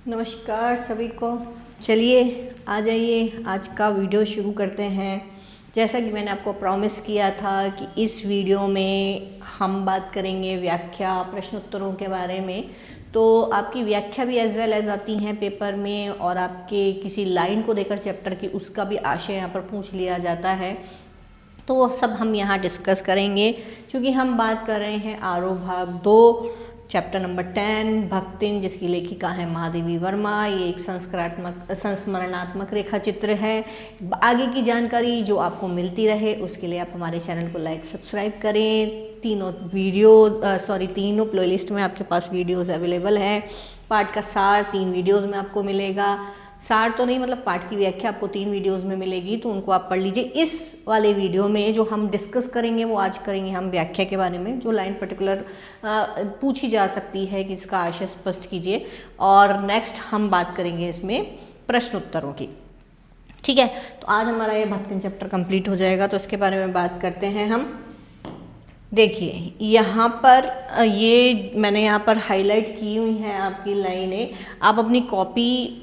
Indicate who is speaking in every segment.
Speaker 1: नमस्कार सभी को। चलिए आ जाइए, आज का वीडियो शुरू करते हैं। जैसा कि मैंने आपको प्रॉमिस किया था कि इस वीडियो में हम बात करेंगे व्याख्या प्रश्नोत्तरों के बारे में। तो आपकी व्याख्या भी एज वेल एज आती हैं पेपर में, और आपके किसी लाइन को देकर चैप्टर की उसका भी आशय यहाँ पर पूछ लिया जाता है। तो वो सब हम यहाँ डिस्कस करेंगे, क्योंकि हम बात कर रहे हैं आरोह भाग 2 चैप्टर नंबर 10 भक्तिन, जिसकी लेखिका है महादेवी वर्मा। ये एक संस्मरणात्मक रेखा चित्र है। आगे की जानकारी जो आपको मिलती रहे उसके लिए आप हमारे चैनल को लाइक सब्सक्राइब करें। तीनों प्लेलिस्ट में आपके पास वीडियोस अवेलेबल है। पाठ का सार 3 वीडियोस में आपको मिलेगा। सार तो नहीं, मतलब पाठ की व्याख्या आपको 3 वीडियोस में मिलेगी, तो उनको आप पढ़ लीजिए। इस वाले वीडियो में जो हम डिस्कस करेंगे वो आज करेंगे हम व्याख्या के बारे में, जो लाइन पर्टिकुलर पूछी जा सकती है कि इसका आशय स्पष्ट कीजिए। और नेक्स्ट हम बात करेंगे इसमें प्रश्नोत्तरों की। ठीक है, तो आज हमारा ये भक्तिन चैप्टर कंप्लीट हो जाएगा, तो इसके बारे में बात करते हैं हम। देखिए यहाँ पर ये मैंने यहाँ पर हाईलाइट की हुई हैं आपकी लाइनें। आप अपनी कॉपी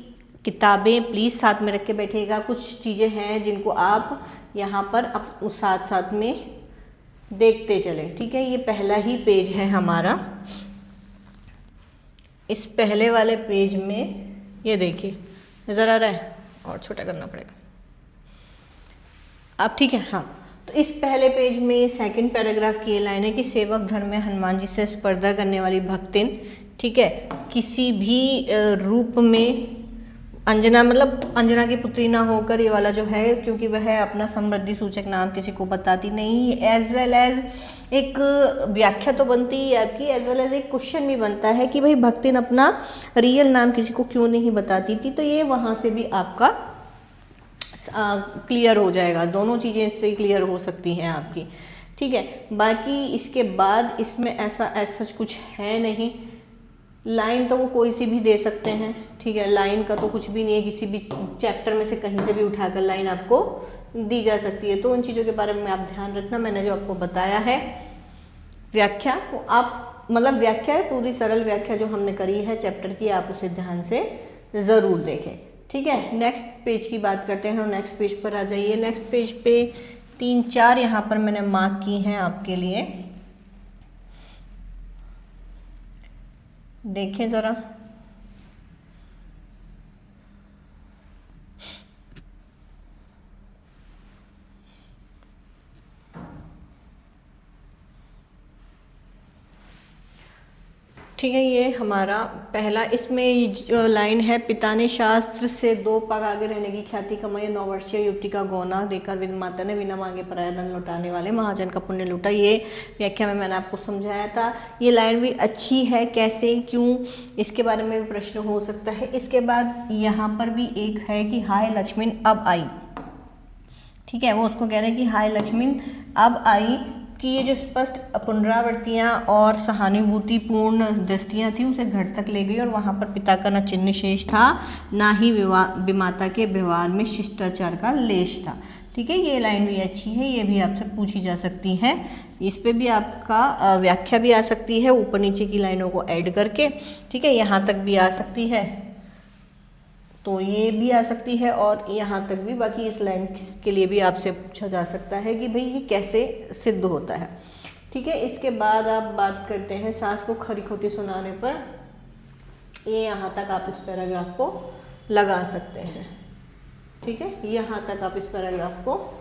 Speaker 1: किताबें प्लीज़ साथ में रख के बैठिएगा। कुछ चीज़ें हैं जिनको आप यहाँ पर उस साथ साथ में देखते चलें। ठीक है, ये पहला ही पेज है हमारा। इस पहले वाले पेज में ये देखिए, नज़र आ रहा है, और छोटा करना पड़ेगा अब। ठीक है, हाँ, तो इस पहले पेज में सेकंड पैराग्राफ की ये लाइन है कि सेवक धर्म में हनुमान जी से स्पर्धा करने वाली भक्तिन, ठीक है, किसी भी रूप में अंजना, मतलब अंजना की पुत्री ना होकर, ये वाला जो है, क्योंकि वह अपना समृद्धि सूचक नाम किसी को बताती नहीं। एज वेल एज एक व्याख्या तो बनती है आपकी, एज वेल एज एक क्वेश्चन भी बनता है कि भाई भक्तिन अपना रियल नाम किसी को क्यों नहीं बताती थी। तो ये वहाँ से भी आपका क्लियर हो जाएगा। दोनों चीज़ें इससे क्लियर हो सकती हैं आपकी। ठीक है, बाकी इसके बाद इसमें ऐसा सच कुछ है नहीं। लाइन तो वो कोई सी भी दे सकते हैं। ठीक है, लाइन का तो कुछ भी नहीं है, किसी भी चैप्टर में से कहीं से भी उठाकर लाइन आपको दी जा सकती है। तो उन चीज़ों के बारे में आप ध्यान रखना। मैंने जो आपको बताया है व्याख्या, वो आप, मतलब व्याख्या है पूरी सरल व्याख्या जो हमने करी है चैप्टर की, आप उसे ध्यान से ज़रूर देखें। ठीक है, नेक्स्ट पेज की बात करते हैं, और नेक्स्ट पेज पर आ जाइए। नेक्स्ट पेज पे 3-4 यहाँ पर मैंने मार्क की हैं आपके लिए, देखें ज़रा। ठीक है, ये हमारा पहला, इसमें जो लाइन है, पिता ने शास्त्र से 2 पग आगे रहने की ख्याति कमाई, 9 वर्षीय युवती का गौना देकर माता ने बिना मांगे पराया धन लौटाने वाले महाजन का पुण्य लूटा। ये व्याख्या में मैंने आपको समझाया था। ये लाइन भी अच्छी है, कैसे क्यों, इसके बारे में भी प्रश्न हो सकता है। इसके बाद यहाँ पर भी एक है कि हाय लक्ष्मण अब आई। ठीक है, वो उसको कह रहे हैं कि हाय लक्ष्मण अब आई, कि ये जो स्पष्ट पुनरावृत्तियाँ और सहानुभूतिपूर्ण दृष्टियाँ थी उसे घर तक ले गई, और वहाँ पर पिता का न चिन्ह शेष था, ना ही विमाता के व्यवहार में शिष्टाचार का लेश था। ठीक है, ये लाइन भी अच्छी है, ये भी आपसे पूछी जा सकती है। इस पे भी आपका व्याख्या भी आ सकती है, ऊपर नीचे की लाइनों को ऐड करके। ठीक है, यहाँ तक भी आ सकती है, तो ये भी आ सकती है, और यहाँ तक भी। बाकी इस लाइन के लिए भी आपसे पूछा जा सकता है कि भाई ये कैसे सिद्ध होता है। ठीक है, इसके बाद आप बात करते हैं सास को खरी खोटी सुनाने पर। ये यहाँ तक आप इस पैराग्राफ को लगा सकते हैं। ठीक है, यहाँ तक आप इस पैराग्राफ को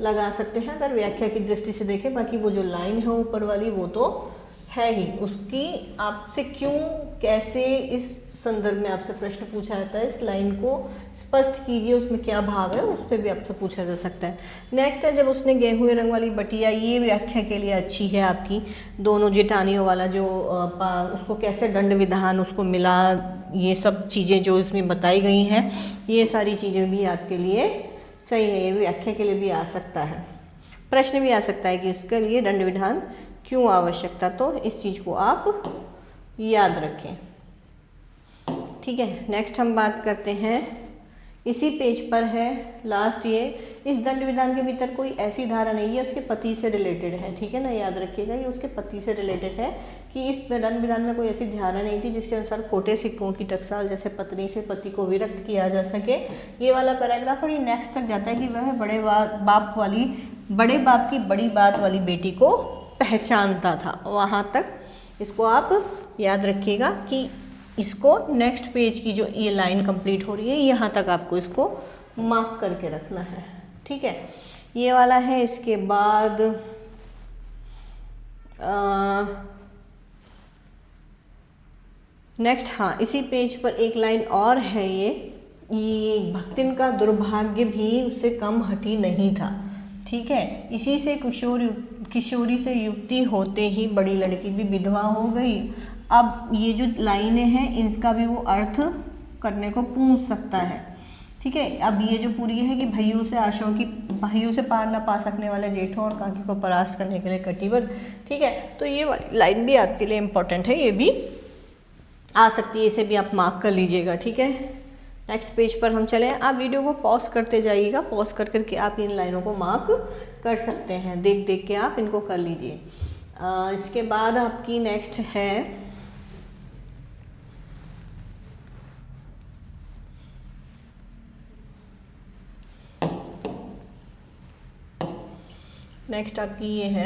Speaker 1: लगा सकते हैं अगर व्याख्या की दृष्टि से देखें। बाकी वो जो लाइन है ऊपर वाली, वो तो है ही, उसकी आपसे क्यों कैसे इस संदर्भ में आपसे प्रश्न पूछा जाता है, इस लाइन को स्पष्ट कीजिए, उसमें क्या भाव है, उस पर भी आपसे पूछा जा सकता है। नेक्स्ट है, जब उसने गेहूं रंग वाली बटिया, ये व्याख्या के लिए अच्छी है आपकी। दोनों जेठानियों वाला जो उसको कैसे दंड विधान उसको मिला, ये सब चीज़ें जो इसमें बताई गई हैं, ये सारी चीज़ें भी आपके लिए सही है। ये व्याख्या के लिए भी आ सकता है, प्रश्न भी आ सकता है कि इसके लिए दंड विधान क्यों आवश्यकता, तो इस चीज़ को आप याद रखें। ठीक है, नेक्स्ट हम बात करते हैं इसी पेज पर है लास्ट ये, इस दंड विधान के भीतर कोई ऐसी धारा नहीं है, उसके पति से रिलेटेड है, ठीक है ना, याद रखिएगा ये उसके पति से रिलेटेड है कि इस दंड विधान में कोई ऐसी धारा नहीं थी जिसके अनुसार खोटे सिक्कों की टकसाल जैसे पत्नी से पति को विरक्त किया जा सके। ये वाला पैराग्राफ और ये नेक्स्ट तक जाता है कि वह बड़े बाप की बड़ी बात वाली बेटी को पहचानता था, वहाँ तक इसको आप याद रखिएगा कि इसको नेक्स्ट पेज की जो ये लाइन कंप्लीट हो रही है यहाँ तक आपको इसको मार्क करके रखना है, ठीक है। ये वाला है, इसके बाद नेक्स्ट, हाँ इसी पेज पर एक लाइन और है, ये भक्तिन का दुर्भाग्य भी उससे कम हठी नहीं था, ठीक है। इसी से किशोरी से युक्ति होते ही बड़ी लड़की भी विधवा हो गई। अब ये जो लाइनें हैं इनका भी वो अर्थ करने को पूछ सकता है, ठीक है। अब ये जो पूरी है कि भइयों से पार न पा सकने वाले जेठों और काकी को परास्त करने के लिए कटिबद्ध, ठीक है। तो ये वाली लाइन भी आपके लिए इम्पोर्टेंट है, ये भी आ सकती है, इसे भी आप मार्क कर लीजिएगा, ठीक है। नेक्स्ट पेज पर हम चले, आप वीडियो को पॉज करते जाइएगा, पॉज कर करके आप इन लाइनों को मार्क कर सकते हैं, देख देख के आप इनको कर लीजिए। इसके बाद आपकी नेक्स्ट है नेक्स्ट आपकी ये है,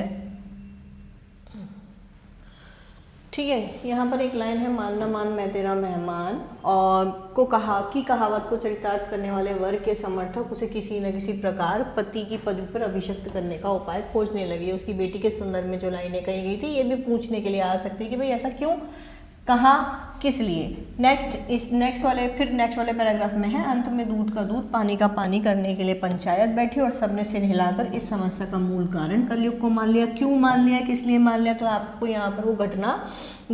Speaker 1: ठीक है। यहाँ पर एक लाइन है, मान न मान मैं तेरा मेहमान, और को कहा कि कहावत को चरितार्थ करने वाले वर्ग के समर्थक उसे किसी न किसी प्रकार पति की पदवी पर अभिषिक्त करने का उपाय खोजने लगे। उसकी बेटी के संदर्भ में जो लाइनें कही गई थी ये भी पूछने के लिए आ सकती है कि भाई ऐसा क्यों कहा, किस लिए। नेक्स्ट वाले पैराग्राफ में है, अंत में दूध का दूध पानी का पानी करने के लिए पंचायत बैठी और सबने सिर हिलाकर इस समस्या का मूल कारण कलयुग को मान लिया। क्यों मान लिया, किस लिए मान लिया, तो आपको यहाँ पर वो घटना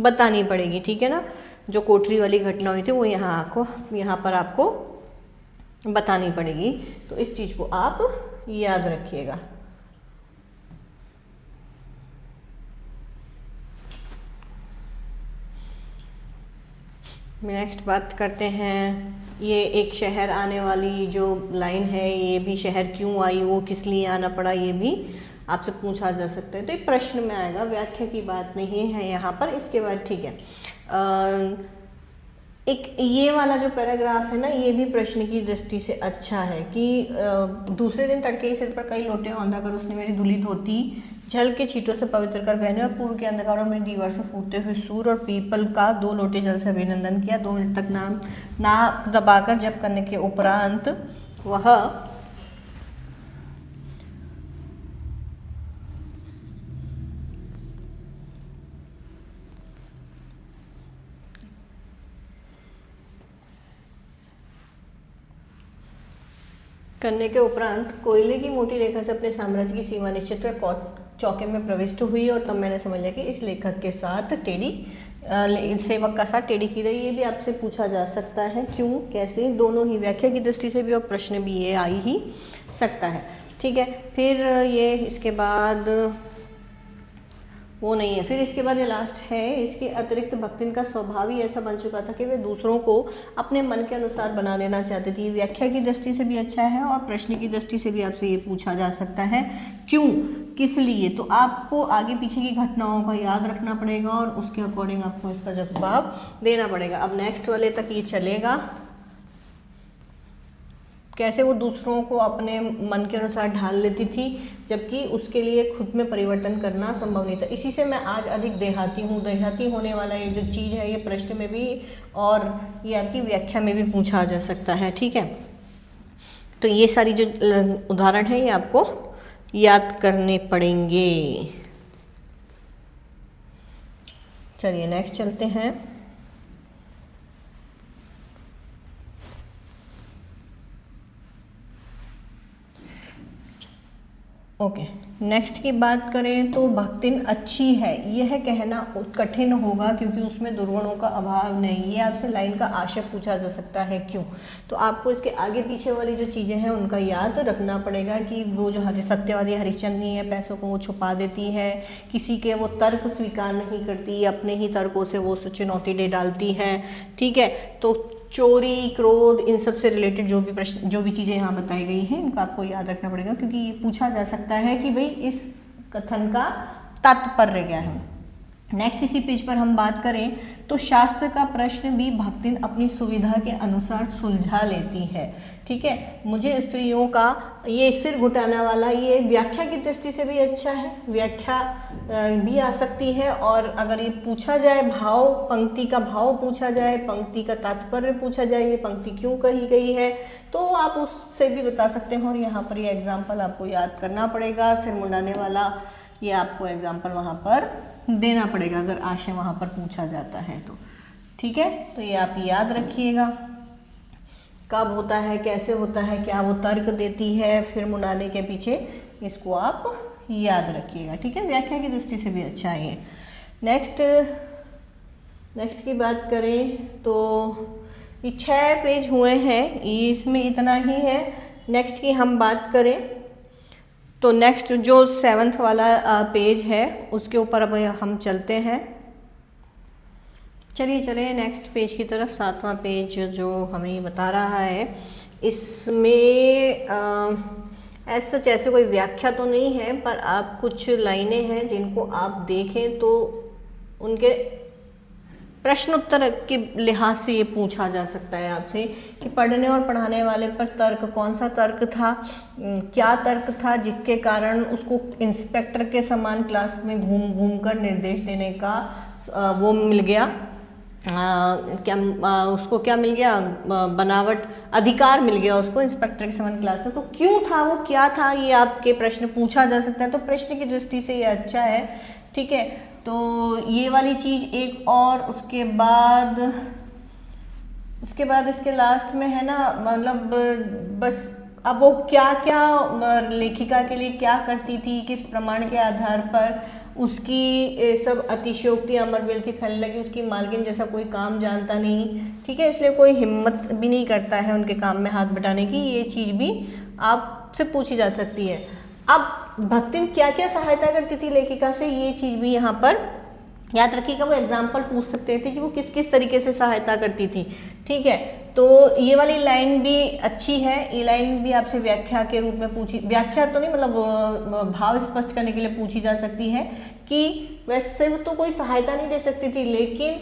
Speaker 1: बतानी पड़ेगी, ठीक है ना। जो कोठरी वाली घटना हुई थी वो यहाँ पर आपको बतानी पड़ेगी, तो इस चीज़ को आप याद रखिएगा। नेक्स्ट बात करते हैं, ये एक शहर आने वाली जो लाइन है, ये भी शहर क्यों आई, वो किस लिए आना पड़ा, ये भी आपसे पूछा जा सकता है, तो ये प्रश्न में आएगा, व्याख्या की बात नहीं है यहाँ पर। इसके बाद ठीक है, एक ये वाला जो पैराग्राफ है ना, ये भी प्रश्न की दृष्टि से अच्छा है कि दूसरे दिन तड़के ही सिर पर कई लोटे औंधा कर उसने मेरी धुली धोती जल के छींटों से पवित्र कर पहने और पूर्व के अंधकार और मेरी दीवार से फूटते हुए सूर और पीपल का 2 लोटे जल से अभिनंदन किया। 2 मिनट तक नाक दबाकर जप करने के उपरांत वह कोयले की मोटी रेखा से अपने साम्राज्य की सीमा निश्चित कर चौके में प्रविष्ट हुई, और तब मैंने समझ लिया कि इस लेखक के साथ सेवक का साथ टेढ़ी की रही। ये भी आपसे पूछा जा सकता है, क्यों, कैसे, दोनों ही व्याख्या की दृष्टि से भी और प्रश्न भी ये आ ही सकता है, ठीक है। फिर ये इसके बाद वो नहीं है, फिर इसके बाद ये लास्ट है, इसके अतिरिक्त भक्तिन का स्वभाव ही ऐसा बन चुका था कि वे दूसरों को अपने मन के अनुसार बना लेना चाहती थी। व्याख्या की दृष्टि से भी अच्छा है और प्रश्न की दृष्टि से भी आपसे ये पूछा जा सकता है, क्यों, किस लिए, तो आपको आगे पीछे की घटनाओं का याद रखना पड़ेगा और उसके अकॉर्डिंग आपको इसका जवाब देना पड़ेगा। अब नेक्स्ट वाले तक ये चलेगा, कैसे वो दूसरों को अपने मन के अनुसार ढाल लेती थी जबकि उसके लिए खुद में परिवर्तन करना संभव नहीं था। इसी से मैं आज अधिक देहाती होने वाला ये जो चीज़ है ये प्रश्न में भी और ये आपकी व्याख्या में भी पूछा जा सकता है, ठीक है। तो ये सारी जो उदाहरण है ये आपको याद करने पड़ेंगे। चलिए नेक्स्ट चलते हैं। ओके, नेक्स्ट की बात करें तो भक्तिन अच्छी है, यह कहना कठिन होगा क्योंकि उसमें दुर्गुणों का अभाव नहीं। ये आपसे लाइन का आशय पूछा जा सकता है, क्यों, तो आपको इसके आगे पीछे वाली जो चीज़ें हैं उनका याद रखना पड़ेगा कि वो जो सत्यवादी हरिश्चंद्र है, पैसों को वो छुपा देती है, किसी के वो तर्क स्वीकार नहीं करती, अपने ही तर्कों से वो चुनौती दे डालती है, ठीक है। तो चोरी, क्रोध, इन सब से रिलेटेड जो भी प्रश्न, जो भी चीज़ें यहाँ बताई गई हैं इनको आपको याद रखना पड़ेगा, क्योंकि ये पूछा जा सकता है कि भाई इस कथन का तात्पर्य क्या है। नेक्स्ट इसी पेज पर हम बात करें तो शास्त्र का प्रश्न भी भक्तिन अपनी सुविधा के अनुसार सुलझा लेती है। ठीक है, मुझे स्त्रियों का ये सिर घुटाना वाला ये व्याख्या की दृष्टि से भी अच्छा है, व्याख्या भी आ सकती है, और अगर ये पूछा जाए भाव, पंक्ति का भाव पूछा जाए, पंक्ति का तात्पर्य पूछा जाए, ये पंक्ति क्यों कही गई है, तो आप उससे भी बता सकते हैं। और यहाँ पर ये एग्जाम्पल आपको याद करना पड़ेगा, सिर मुंडाने वाला ये आपको एग्जाम्पल वहाँ पर देना पड़ेगा अगर आशय वहाँ पर पूछा जाता है तो। ठीक है, तो ये आप याद रखिएगा, कब होता है, कैसे होता है, क्या वो तर्क देती है सिर मुंडाने के पीछे, इसको आप याद रखिएगा। ठीक है, व्याख्या की दृष्टि से भी अच्छा है ये। नेक्स्ट की बात करें तो ये 6 पेज हुए हैं, इसमें इतना ही है। नेक्स्ट की हम बात करें तो नेक्स्ट जो 7th वाला पेज है उसके ऊपर अब हम चलते हैं। चलिए नेक्स्ट पेज की तरफ। 7वां पेज जो हमें बता रहा है, इसमें ऐसे कोई व्याख्या तो नहीं है, पर आप कुछ लाइनें हैं जिनको आप देखें तो उनके प्रश्न उत्तर के लिहाज से ये पूछा जा सकता है आपसे कि पढ़ने और पढ़ाने वाले पर तर्क, कौन सा तर्क था, क्या तर्क था जिसके कारण उसको इंस्पेक्टर के समान क्लास में घूम कर निर्देश देने का वो मिल गया, उसको क्या मिल गया, बनावट, अधिकार मिल गया उसको इंस्पेक्टर के समान क्लास में। तो क्यों था वो, क्या था, ये आपके प्रश्न पूछा जा सकता है, तो प्रश्न की दृष्टि से ये अच्छा है। ठीक है, तो ये वाली चीज़ एक, और उसके बाद इसके लास्ट में है ना, मतलब बस अब वो क्या क्या लेखिका के लिए क्या करती थी, किस प्रमाण के आधार पर उसकी सब अतिशयोक्ति अमरबेल सी फैलने लगी, उसकी मालकिन जैसा कोई काम जानता नहीं। ठीक है, इसलिए कोई हिम्मत भी नहीं करता है उनके काम में हाथ बटाने की, ये चीज़ भी आपसे पूछी जा सकती है। अब भक्तिन क्या क्या सहायता करती थी लेखिका से, ये चीज़ भी यहाँ पर याद रखिएगा। वो एग्जाम्पल पूछ सकते थे कि वो किस किस तरीके से सहायता करती थी। ठीक है, तो ये वाली लाइन भी अच्छी है, ये लाइन भी आपसे व्याख्या के रूप में पूछी, व्याख्या तो नहीं मतलब भाव स्पष्ट करने के लिए पूछी जा सकती है कि वैसे तो कोई सहायता नहीं दे सकती थी, लेकिन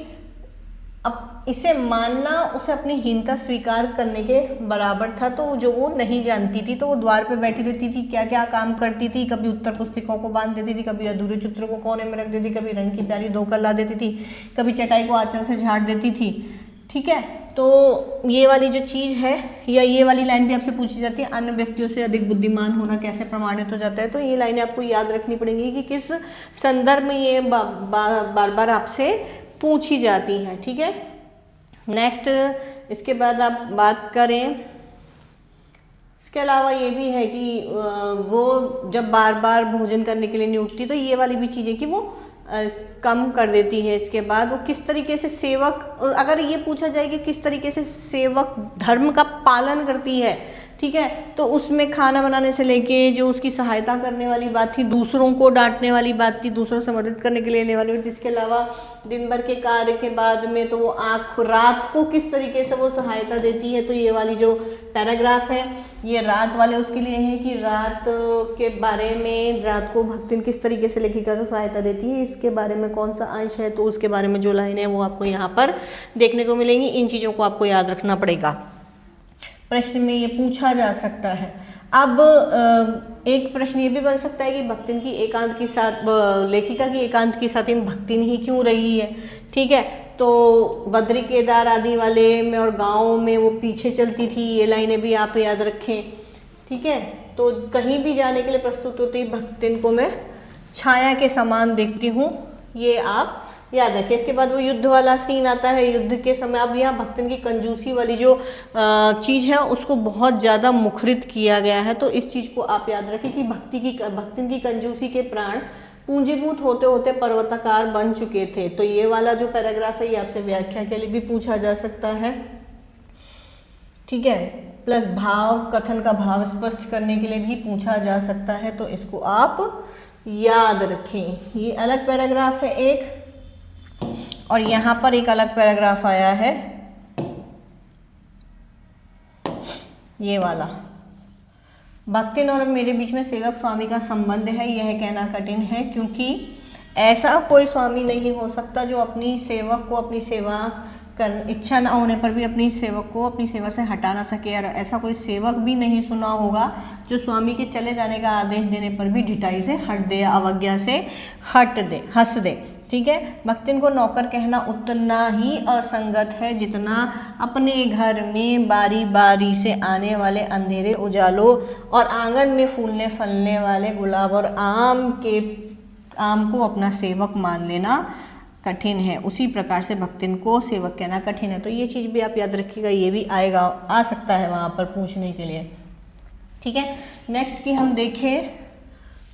Speaker 1: अब इसे मानना उसे अपनी हीनता स्वीकार करने के बराबर था। तो जो वो नहीं जानती थी तो वो द्वार पे बैठी रहती थी, क्या क्या काम करती थी, कभी उत्तर पुस्तिकों को बांध देती थी, कभी अधूरे चित्रों को कोने में रख देती थी, कभी रंग की प्यारी धोकर ला देती थी, कभी चटाई को आंचल से झाड़ देती थी। ठीक है, तो ये वाली जो चीज़ है, या ये वाली लाइन भी आपसे पूछी जाती है, अन्य व्यक्तियों से अधिक बुद्धिमान होना कैसे प्रमाणित हो जाता है। तो ये लाइनें आपको याद रखनी पड़ेंगी कि किस संदर्भ में ये बार बार आपसे पूछी जाती हैं। ठीक है, नेक्स्ट इसके बाद आप बात करें, इसके अलावा ये भी है कि वो जब बार बार भोजन करने के लिए नहीं उठती, तो ये वाली भी चीज़ें कि वो कम कर देती है। इसके बाद वो किस तरीके से सेवक, अगर ये पूछा जाए कि किस तरीके से सेवक धर्म का पालन करती है, ठीक है, तो उसमें खाना बनाने से लेके जो उसकी सहायता करने वाली बात थी, दूसरों को डांटने वाली बात थी, दूसरों से मदद करने के लिए लेने वाली बात थी। इसके अलावा दिन भर के कार्य के बाद में तो वो रात को किस तरीके से वो सहायता देती है। तो ये वाली जो पैराग्राफ है ये रात वाले उसके लिए है कि रात के बारे में, रात को भक्तिन किस तरीके से लेखिका को सहायता देती है, इसके बारे में कौन सा अंश है, तो उसके बारे में जो लाइन है वो आपको यहाँ पर देखने को मिलेंगी। इन चीज़ों को आपको याद रखना पड़ेगा, प्रश्न में ये पूछा जा सकता है। अब एक प्रश्न ये भी बन सकता है कि भक्तिन की एकांत के साथ, लेखिका की एकांत के साथ इन भक्तिन ही क्यों रही है। ठीक है, तो बद्री केदार आदि वाले में और गाँव में वो पीछे चलती थी, ये लाइनें भी आप याद रखें। ठीक है, तो कहीं भी जाने के लिए प्रस्तुत होती भक्तिन को मैं छाया के समान देखती हूँ, ये आप याद रखें। इसके बाद वो युद्ध वाला सीन आता है, युद्ध के समय अब यहाँ भक्तिन की कंजूसी वाली जो चीज़ है उसको बहुत ज़्यादा मुखरित किया गया है। तो इस चीज़ को आप याद रखें कि भक्तिन की कंजूसी के प्राण पूंजीभूत होते होते पर्वताकार बन चुके थे। तो ये वाला जो पैराग्राफ है ये आपसे व्याख्या के लिए भी पूछा जा सकता है। ठीक है, प्लस भाव, कथन का भाव स्पष्ट करने के लिए भी पूछा जा सकता है, तो इसको आप याद रखें। ये अलग पैराग्राफ है एक, और यहाँ पर एक अलग पैराग्राफ आया है, ये वाला, भक्तिन और मेरे बीच में सेवक स्वामी का संबंध है, यह कहना कठिन है, क्योंकि ऐसा कोई स्वामी नहीं हो सकता जो अपनी सेवक को अपनी सेवा कर इच्छा ना होने पर भी अपनी सेवक को अपनी सेवा से हटा ना सके। और ऐसा कोई सेवक भी नहीं सुना होगा जो स्वामी के चले जाने का आदेश देने पर भी ढिठाई से हट दे, अवज्ञा से हंस दे। ठीक है, भक्तिन को नौकर कहना उतना ही असंगत है जितना अपने घर में बारी बारी से आने वाले अंधेरे उजालों और आंगन में फूलने फलने वाले गुलाब और आम को अपना सेवक मान लेना कठिन है, उसी प्रकार से भक्तिन को सेवक कहना कठिन है। तो ये चीज़ भी आप याद रखिएगा, ये भी आ सकता है वहाँ पर पूछने के लिए। ठीक है, नेक्स्ट की हम देखें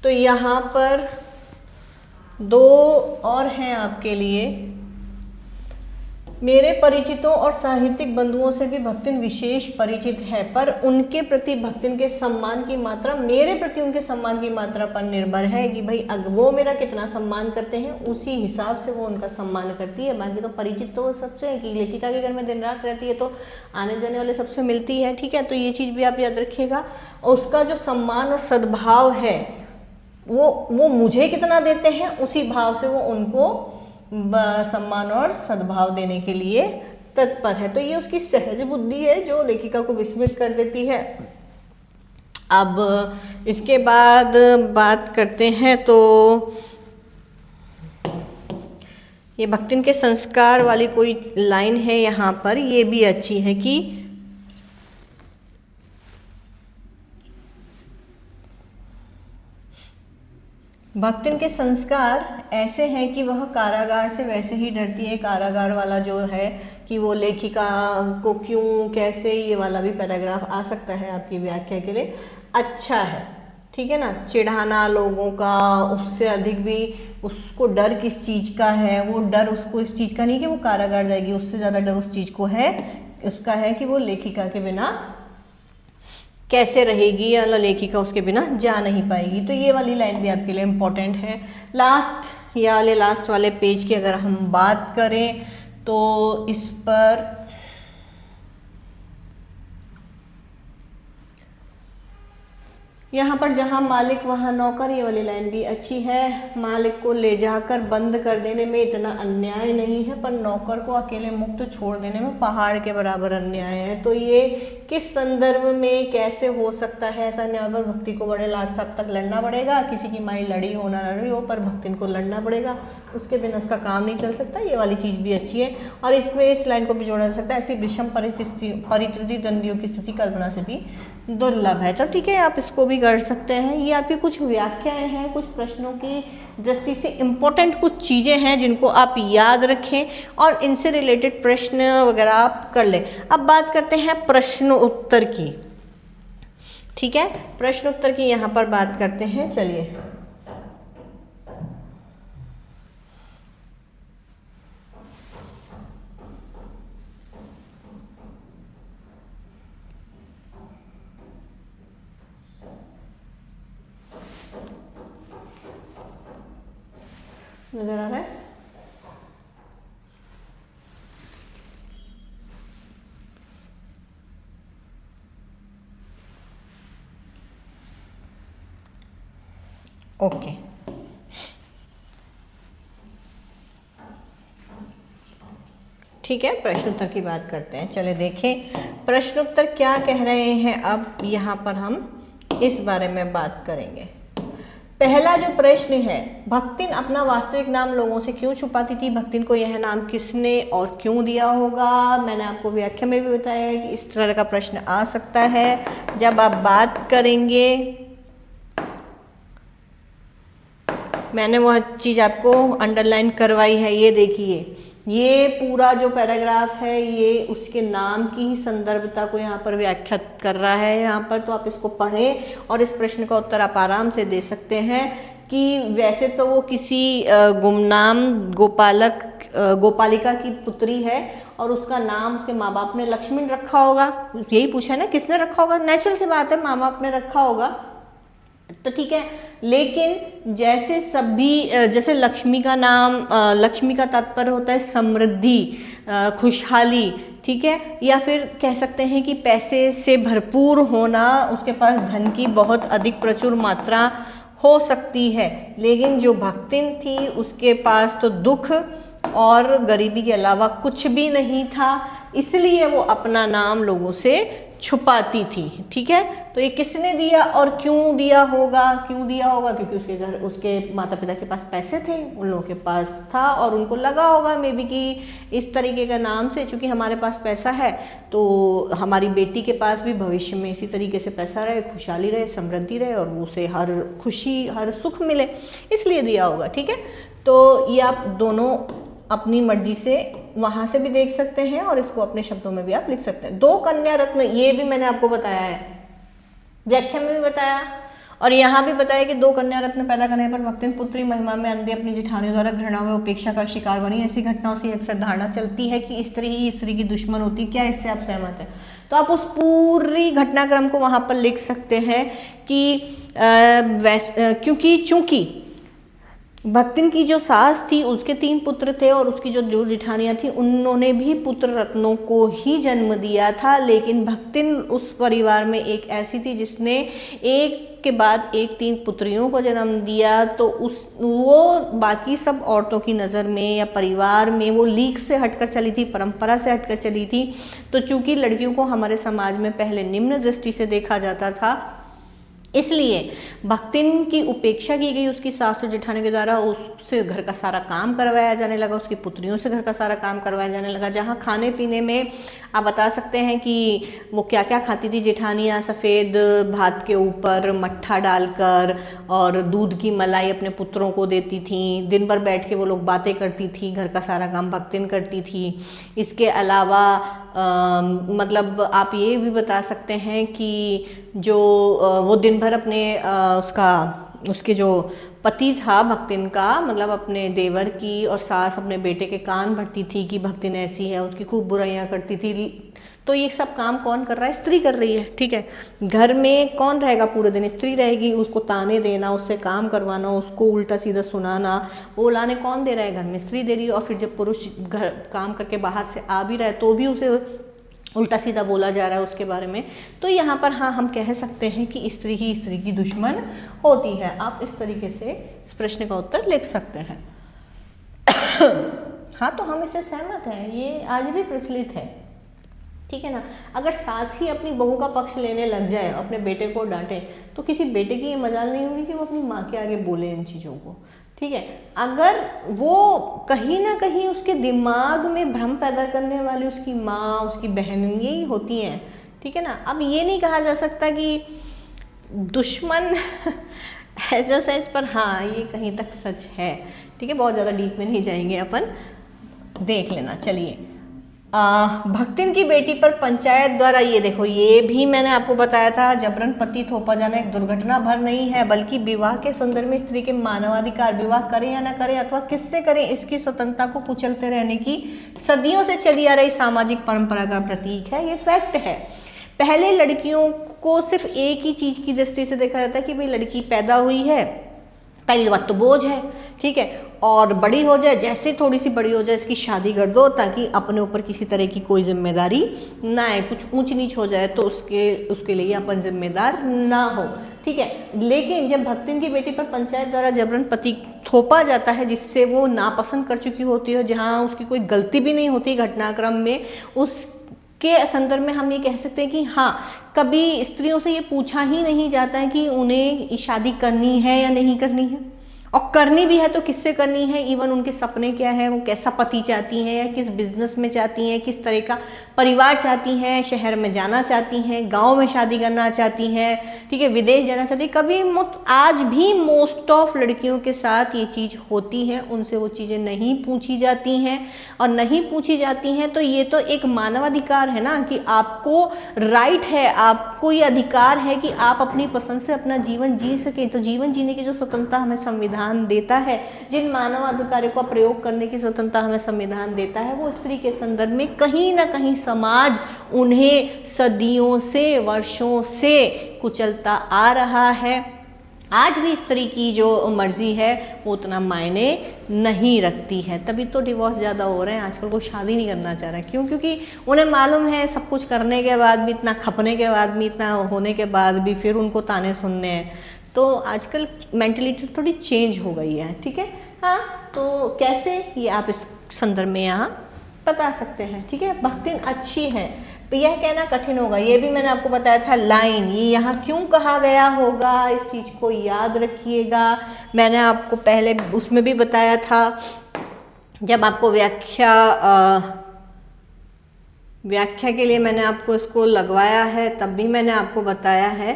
Speaker 1: तो यहाँ पर 2 और हैं आपके लिए। मेरे परिचितों और साहित्यिक बंधुओं से भी भक्तिन विशेष परिचित है, पर उनके प्रति भक्तिन के सम्मान की मात्रा मेरे प्रति उनके सम्मान की मात्रा पर निर्भर है कि भाई वो मेरा कितना सम्मान करते हैं, उसी हिसाब से वो उनका सम्मान करती है। बाकी तो परिचित तो सबसे है कि लेखिका के घर में दिन रात रहती है तो आने जाने वाले सबसे मिलती है। ठीक है, तो ये चीज़ भी आप याद रखिएगा। उसका जो सम्मान और सद्भाव है वो मुझे कितना देते हैं, उसी भाव से वो उनको सम्मान और सद्भाव देने के लिए तत्पर है। तो ये उसकी सहज बुद्धि है जो लेखिका को विस्मित कर देती है। अब इसके बाद बात करते हैं तो ये भक्तिन के संस्कार वाली कोई लाइन है यहाँ पर, ये भी अच्छी है कि भक्तिन के संस्कार ऐसे हैं कि वह कारागार से वैसे ही डरती है। कारागार वाला जो है कि वो लेखिका को क्यों कैसे, ये वाला भी पैराग्राफ आ सकता है आपकी व्याख्या के लिए, अच्छा है। ठीक है ना, चिढ़ाना लोगों का, उससे अधिक भी उसको डर किस चीज़ का है, वो डर उसको इस चीज़ का नहीं कि वो कारागार जाएगी, उससे ज़्यादा डर उस चीज़ को है, उसका है कि वो लेखिका के बिना कैसे रहेगी या लेखिका उसके बिना जा नहीं पाएगी। तो ये वाली लाइन भी आपके लिए इम्पोर्टेंट है। लास्ट वाले पेज की अगर हम बात करें तो इस पर यहाँ पर जहाँ मालिक वहाँ नौकर, ये वाली लाइन भी अच्छी है। मालिक को ले जाकर बंद कर देने में इतना अन्याय नहीं है, पर नौकर को अकेले मुक्त छोड़ देने में पहाड़ के बराबर अन्याय है। तो ये किस संदर्भ में कैसे हो सकता है? ऐसा न्याय पर भक्ति को बड़े लाट साहब तक लड़ना पड़ेगा, किसी की माई लड़ी हो ना लड़ी हो, पर भक्तिन को लड़ना पड़ेगा, उसके बिना उसका काम नहीं चल सकता। ये वाली चीज़ भी अच्छी है। और इसमें इस लाइन को भी जोड़ा जा सकता है, ऐसी विषम परिस्थिति दंडियों की स्थिति कल्पना से भी दुर्लभ है। तो ठीक है, आप इसको भी कर सकते हैं। ये आपकी कुछ व्याख्याएं हैं, कुछ प्रश्नों की दृष्टि से इम्पोर्टेंट कुछ चीज़ें हैं जिनको आप याद रखें और इनसे रिलेटेड प्रश्न वगैरह आप कर लें। अब बात करते हैं प्रश्न उत्तर की। ठीक है, प्रश्न उत्तर की यहाँ पर बात करते हैं। चलिए, नजर आ रहा है? ओके, ठीक है, प्रश्नोत्तर की बात करते हैं। चले देखें प्रश्नोत्तर क्या कह रहे हैं। अब यहाँ पर हम इस बारे में बात करेंगे। पहला जो प्रश्न है, भक्तिन अपना वास्तविक नाम लोगों से क्यों छुपाती थी? भक्तिन को यह नाम किसने और क्यों दिया होगा? मैंने आपको व्याख्या में भी बताया है कि इस तरह का प्रश्न आ सकता है जब आप बात करेंगे। मैंने वह चीज़ आपको अंडरलाइन करवाई है, ये देखिए, ये पूरा जो पैराग्राफ है ये उसके नाम की ही संदर्भता को यहाँ पर व्याख्या कर रहा है यहाँ पर। तो आप इसको पढ़ें और इस प्रश्न का उत्तर आप आराम से दे सकते हैं कि वैसे तो वो किसी गुमनाम गोपालिका की पुत्री है और उसका नाम उसके माँ बाप ने लक्ष्मण रखा होगा। यही पूछा है ना, किसने रखा होगा? नेचुरल सी बात है, माँ बाप ने रखा होगा, तो ठीक है। लेकिन जैसे लक्ष्मी का नाम, लक्ष्मी का तात्पर्य होता है समृद्धि, खुशहाली, ठीक है, या फिर कह सकते हैं कि पैसे से भरपूर होना, उसके पास धन की बहुत अधिक प्रचुर मात्रा हो सकती है। लेकिन जो भक्तिन थी उसके पास तो दुख और गरीबी के अलावा कुछ भी नहीं था, इसलिए वो अपना नाम लोगों से छुपाती थी। ठीक है, तो ये किसने दिया और क्यों दिया होगा? क्यों दिया होगा? क्योंकि उसके माता पिता के पास पैसे थे, उन लोगों के पास था और उनको लगा होगा मे बी कि इस तरीके का नाम से, चूंकि हमारे पास पैसा है तो हमारी बेटी के पास भी भविष्य में इसी तरीके से पैसा रहे, खुशहाली रहे, समृद्धि रहे और उसे हर खुशी हर सुख मिले, इसलिए दिया होगा। ठीक है, तो ये आप दोनों अपनी मर्जी से वहां से भी देख सकते हैं और इसको अपने शब्दों में भी आप लिख सकते हैं। 2 कन्या रत्न, ये भी मैंने आपको बताया है, व्याख्या में भी बताया और यहाँ भी बताया कि 2 कन्या रत्न पैदा करने पर भक्तिन पुत्री महिमा में अंधे अपनी जेठानियों द्वारा घृणा व उपेक्षा का शिकार बनी। ऐसी घटनाओं से अक्सर धारणा चलती है कि स्त्री ही स्त्री की दुश्मन होती। क्या इससे आप सहमत हैं? तो आप उस पूरी घटनाक्रम को वहां पर लिख सकते हैं कि चूंकि भक्तिन की जो सास थी उसके 3 पुत्र थे और उसकी जो जेठानियां थी उन्होंने भी पुत्र रत्नों को ही जन्म दिया था, लेकिन भक्तिन उस परिवार में एक ऐसी थी जिसने एक के बाद एक 3 पुत्रियों को जन्म दिया, तो वो बाकी सब औरतों की नज़र में या परिवार में वो लीक से हटकर चली थी, परंपरा से हटकर चली थी। तो चूंकि लड़कियों को हमारे समाज में पहले निम्न दृष्टि से देखा जाता था, इसलिए भक्तिन की उपेक्षा की गई उसकी सास और जेठानी के द्वारा, उससे घर का सारा काम करवाया जाने लगा, उसकी पुत्रियों से घर का सारा काम करवाया जाने लगा। जहाँ खाने पीने में आप बता सकते हैं कि वो क्या क्या खाती थी जेठानियाँ, सफ़ेद भात के ऊपर मट्ठा डालकर और दूध की मलाई अपने पुत्रों को देती थी। दिन भर बैठ के वो लोग बातें करती थी, घर का सारा काम भक्तिन करती थी। इसके अलावा मतलब आप ये भी बता सकते हैं कि जो वो दिन भर अपने उसके जो पति था भक्तिन का, मतलब अपने देवर की और सास अपने बेटे के कान भरती थी कि भक्तिन ऐसी है, उसकी खूब बुराइयां करती थी। तो ये सब काम कौन कर रहा है? स्त्री कर रही है। ठीक है, घर में कौन रहेगा पूरे दिन? स्त्री रहेगी। उसको ताने देना, उससे काम करवाना, उसको उल्टा सीधा सुनाना, वो लाने कौन दे रहा है? घर में स्त्री दे रही है। और फिर जब पुरुष घर काम करके बाहर से आ भी रहा है तो भी उसे उल्टा सीधा बोला जा रहा है उसके बारे में। तो यहाँ पर हाँ हम कह सकते हैं कि स्त्री ही स्त्री की दुश्मन होती है। आप इस तरीके से इस प्रश्न का उत्तर लिख सकते हैं। हाँ, तो हम इससे सहमत हैं, ये आज भी प्रचलित है। ठीक है ना, अगर सास ही अपनी बहू का पक्ष लेने लग जाए, अपने बेटे को डांटे, तो किसी बेटे की ये मजाल नहीं होगी कि वो अपनी माँ के आगे बोले इन चीज़ों को। ठीक है, अगर वो कहीं ना कहीं उसके दिमाग में भ्रम पैदा करने वाली उसकी माँ, उसकी बहन यही होती हैं। ठीक है ना, अब ये नहीं कहा जा सकता कि दुश्मन एज अ सच, पर हाँ ये कहीं तक सच है। ठीक है, बहुत ज़्यादा डीप में नहीं जाएंगे, अपन देख लेना। चलिए, भक्तिन की बेटी पर पंचायत द्वारा, ये देखो ये भी मैंने आपको बताया था, जबरन पति थोपा जाना एक दुर्घटना भर नहीं है, बल्कि विवाह के संदर्भ में स्त्री के मानवाधिकार, विवाह करें या ना करें अथवा किससे करें, इसकी स्वतंत्रता को कुचलते रहने की सदियों से चली आ रही सामाजिक परंपरा का प्रतीक है। ये फैक्ट है। पहले लड़कियों को सिर्फ एक ही चीज की दृष्टि से देखा जाता है कि भाई लड़की पैदा हुई है, पहली बात तो बोझ है। ठीक है, और बड़ी हो जाए, जैसे थोड़ी सी बड़ी हो जाए इसकी शादी कर दो, ताकि अपने ऊपर किसी तरह की कोई जिम्मेदारी ना आए, कुछ ऊंच नीच हो जाए तो उसके लिए अपन जिम्मेदार ना हो। ठीक है, लेकिन जब भक्तिन की बेटी पर पंचायत द्वारा जबरन पति थोपा जाता है, जिससे वो नापसंद कर चुकी होती है, जहाँ उसकी कोई गलती भी नहीं होती घटनाक्रम में, उस के संदर्भ में हम ये कह सकते हैं कि हाँ, कभी स्त्रियों से ये पूछा ही नहीं जाता है कि उन्हें शादी करनी है या नहीं करनी है, और करनी भी है तो किससे करनी है, इवन उनके सपने क्या है, वो कैसा पति चाहती हैं या किस बिजनेस में चाहती हैं, किस तरह का परिवार चाहती हैं, शहर में जाना चाहती हैं, गांव में शादी करना चाहती हैं, ठीक है, विदेश जाना चाहती हैं। कभी आज भी मोस्ट ऑफ लड़कियों के साथ ये चीज़ होती है, उनसे वो चीज़ें नहीं पूछी जाती हैं, और नहीं पूछी जाती हैं तो ये तो एक मानवाधिकार है ना, कि आपको राइट है, आपको ये अधिकार है कि आप अपनी पसंद से अपना जीवन जी सकें। तो जीवन जीने की जो स्वतंत्रता हमें संविधान देता है, जिन मानव अधिकारों का प्रयोग करने की स्वतंत्रता हमें संविधान देता है, वो स्त्री के संदर्भ में कहीं ना कहीं समाज उन्हें सदियों से, वर्षों से कुचलता आ रहा है। आज भी स्त्री की जो मर्जी है वो उतना मायने नहीं रखती है, तभी तो डिवोर्स ज़्यादा हो रहे हैं आजकल। कोई शादी नहीं करना चाह रहा है, क्यों? क्योंकि उन्हें मालूम है सब कुछ करने के बाद भी, इतना खपने के बाद भी, इतना होने के बाद भी फिर उनको ताने सुनने हैं। तो आजकल मेंटलिटी थोड़ी चेंज हो गई है, ठीक है। हाँ, तो कैसे, ये आप इस संदर्भ में यहाँ बता सकते हैं, ठीक है। भक्तिन अच्छी है, तो यह कहना कठिन होगा, ये भी मैंने आपको बताया था लाइन, ये यहाँ क्यों कहा गया होगा, इस चीज़ को याद रखिएगा। मैंने आपको पहले उसमें भी बताया था, जब आपको व्याख्या के लिए मैंने आपको इसको लगवाया है, तब भी मैंने आपको बताया है,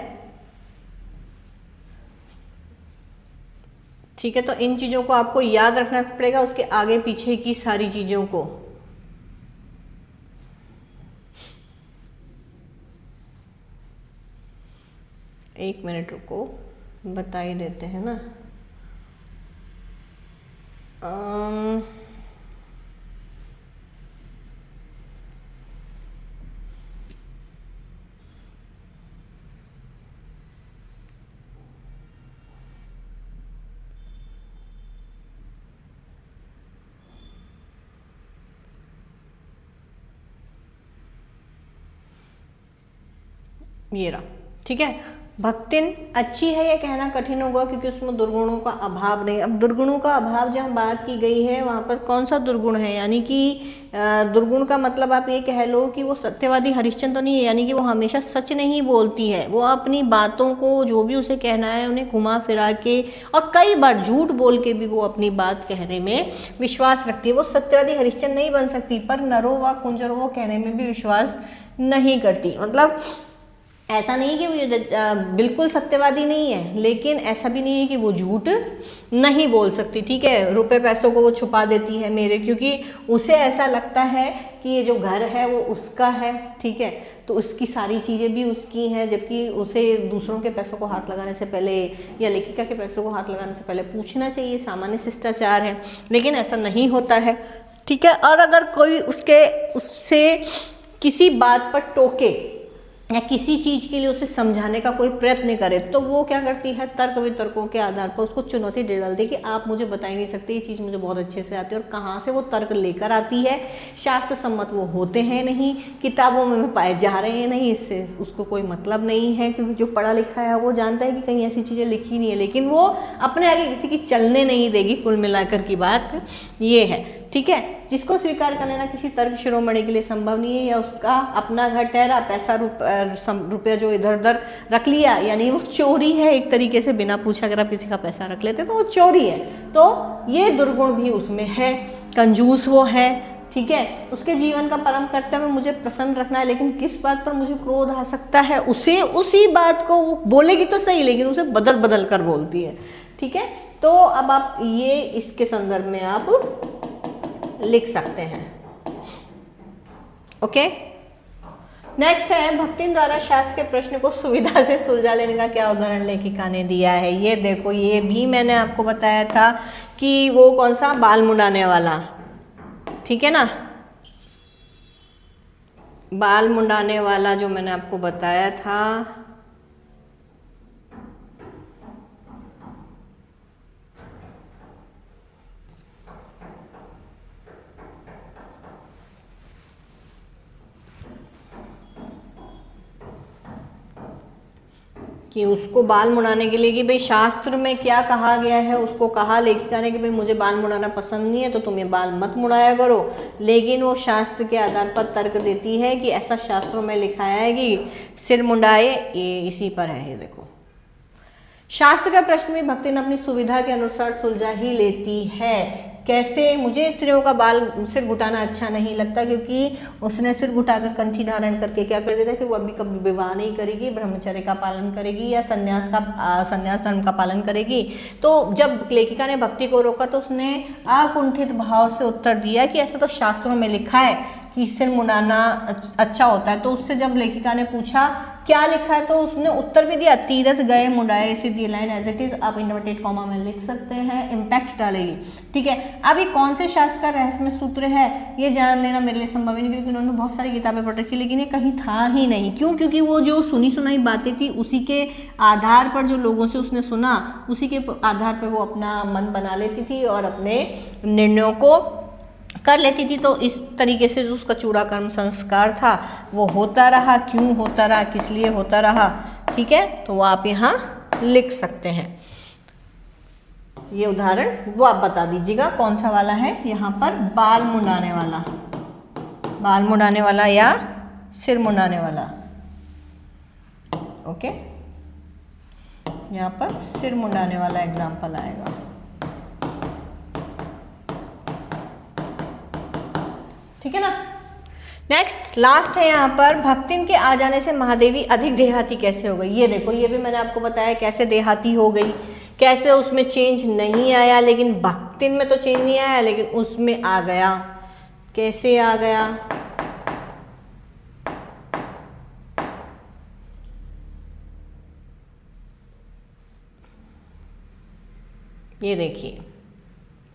Speaker 1: ठीक है। तो इन चीज़ों को आपको याद रखना पड़ेगा, उसके आगे पीछे की सारी चीज़ों को। एक मिनट रुको, बता ही देते हैं ना। ये रहा, ठीक है। भक्तिन अच्छी है, ये कहना कठिन होगा क्योंकि उसमें दुर्गुणों का अभाव नहीं। अब दुर्गुणों का अभाव जहाँ बात की गई है वहाँ पर कौन सा दुर्गुण है, यानी कि दुर्गुण का मतलब आप ये कह लो कि वो सत्यवादी हरिश्चंद्र तो नहीं है, यानी कि वो हमेशा सच नहीं बोलती है। वो अपनी बातों को, जो भी उसे कहना है, उन्हें घुमा फिरा के और कई बार झूठ बोल के भी वो अपनी बात कहने में विश्वास रखती है। वो सत्यवादी हरिश्चंद्र नहीं बन सकती, पर नरो व कुंजरो वो कहने में भी विश्वास नहीं करती। मतलब ऐसा नहीं कि वो बिल्कुल सत्यवादी नहीं है, लेकिन ऐसा भी नहीं है कि वो झूठ नहीं बोल सकती, ठीक है। रुपए पैसों को वो छुपा देती है मेरे, क्योंकि उसे ऐसा लगता है कि ये जो घर है वो उसका है, ठीक है। तो उसकी सारी चीज़ें भी उसकी हैं, जबकि उसे दूसरों के पैसों को हाथ लगाने से पहले या लेखिका के पैसों को हाथ लगाने से पहले पूछना चाहिए, सामान्य शिष्टाचार है, लेकिन ऐसा नहीं होता है, ठीक है। और अगर कोई उससे किसी बात पर टोके या किसी चीज़ के लिए उसे समझाने का कोई प्रयत्न करे, तो वो क्या करती है, तर्क वितर्कों के आधार पर उसको चुनौती दे डालती है कि आप मुझे बता ही नहीं सकते, ये चीज़ मुझे बहुत अच्छे से आती है। और कहाँ से वो तर्क लेकर आती है, शास्त्र सम्मत वो होते हैं नहीं, किताबों में पाए जा रहे हैं नहीं, इससे उसको कोई मतलब नहीं है, क्योंकि जो पढ़ा लिखा है वो जानता है कि कहीं ऐसी चीज़ें लिखी नहीं है, लेकिन वो अपने आगे किसी की चलने नहीं देगी। कुल मिलाकर की बात ये है, ठीक है। जिसको स्वीकार कर लेना किसी तर्क शिरोमणि के लिए संभव नहीं है, या उसका अपना घर ठहरा, पैसा रुपया जो इधर उधर रख लिया, यानी वो चोरी है एक तरीके से। बिना पूछे अगर आप किसी का पैसा रख लेते तो वो चोरी है। तो ये दुर्गुण भी उसमें है, कंजूस वो है, ठीक है। उसके जीवन का परम कर्तव्य मुझे प्रसन्न रखना है, लेकिन किस बात पर मुझे क्रोध आ सकता है, उसे उसी बात को वो बोलेगी तो सही, लेकिन उसे बदल बदल कर बोलती है, ठीक है। तो अब आप ये इसके संदर्भ में आप लिख सकते हैं, ओके। नेक्स्ट है, भक्तिन द्वारा शास्त्र के प्रश्न को सुविधा से सुलझा लेने का क्या उदाहरण लेखिका ने दिया है। ये देखो, ये भी मैंने आपको बताया था कि वो कौन सा, बाल मुंडाने वाला, ठीक है ना। बाल मुंडाने वाला जो मैंने आपको बताया था, कि उसको बाल मुड़ाने के लिए कि भाई शास्त्र में क्या कहा गया है, उसको कहा लेखिका ने कि भाई मुझे बाल मुड़ाना पसंद नहीं है तो तुम ये बाल मत मुड़ाया करो, लेकिन वो शास्त्र के आधार पर तर्क देती है कि ऐसा शास्त्रों में लिखा है कि सिर मुंडाए, ये इसी पर है। ये देखो, शास्त्र का प्रश्न भी भक्तिन अपनी सुविधा के अनुसार सुलझा ही लेती है। कैसे, मुझे स्त्रियों का बाल सिर घुटाना अच्छा नहीं लगता, क्योंकि उसने सिर घुटाकर कंठी धारण करके क्या कर देता है कि वो अभी कभी विवाह नहीं करेगी, ब्रह्मचर्य का पालन करेगी या संन्यास धर्म का पालन करेगी। तो जब लेखिका ने भक्ति को रोका तो उसने अकुंठित भाव से उत्तर दिया कि ऐसा तो शास्त्रों में लिखा है कि सिर मुंडाना अच्छा होता है, तो उससे जब लेखिका ने पूछा क्या लिखा है तो उसने उत्तर भी दिया, तीरथ गए मुंडाए, इसी दी लाइन एज इट इज आप इन्वर्टेड कॉमा में लिख सकते हैं, इम्पैक्ट डालेगी। ठीक है, अब ये कौन से शास्त्र का रहस्यमय सूत्र है ये जान लेना मेरे लिए संभव ही नहीं, क्योंकि उन्होंने बहुत सारी किताबें पढ़ रखी, लेकिन ये कहीं था ही नहीं। क्यों? क्योंकि वो जो सुनी सुनाई बातें थी उसी के आधार पर, जो लोगों से उसने सुना उसी के आधार पर वो अपना मन बना लेती थी और अपने निर्णयों को कर लेती थी। तो इस तरीके से जो उसका चूड़ा कर्म संस्कार था वो होता रहा। क्यों होता रहा, किस लिए होता रहा, ठीक है, तो वो आप यहाँ लिख सकते हैं। ये उदाहरण वो आप बता दीजिएगा कौन सा वाला है यहाँ पर, बाल मुंडाने वाला, बाल मुंडाने वाला या सिर मुंडाने वाला। ओके, यहाँ पर सिर मुंडाने वाला एग्जाम्पल आएगा। ठीक है ना। नेक्स्ट लास्ट है यहाँ पर, भक्तिन के आ जाने से महादेवी अधिक देहाती कैसे हो गई। ये देखो, ये भी मैंने आपको बताया कैसे देहाती हो गई, कैसे उसमें चेंज नहीं आया, लेकिन भक्तिन में तो चेंज नहीं आया लेकिन उसमें आ गया। कैसे आ गया, ये देखिए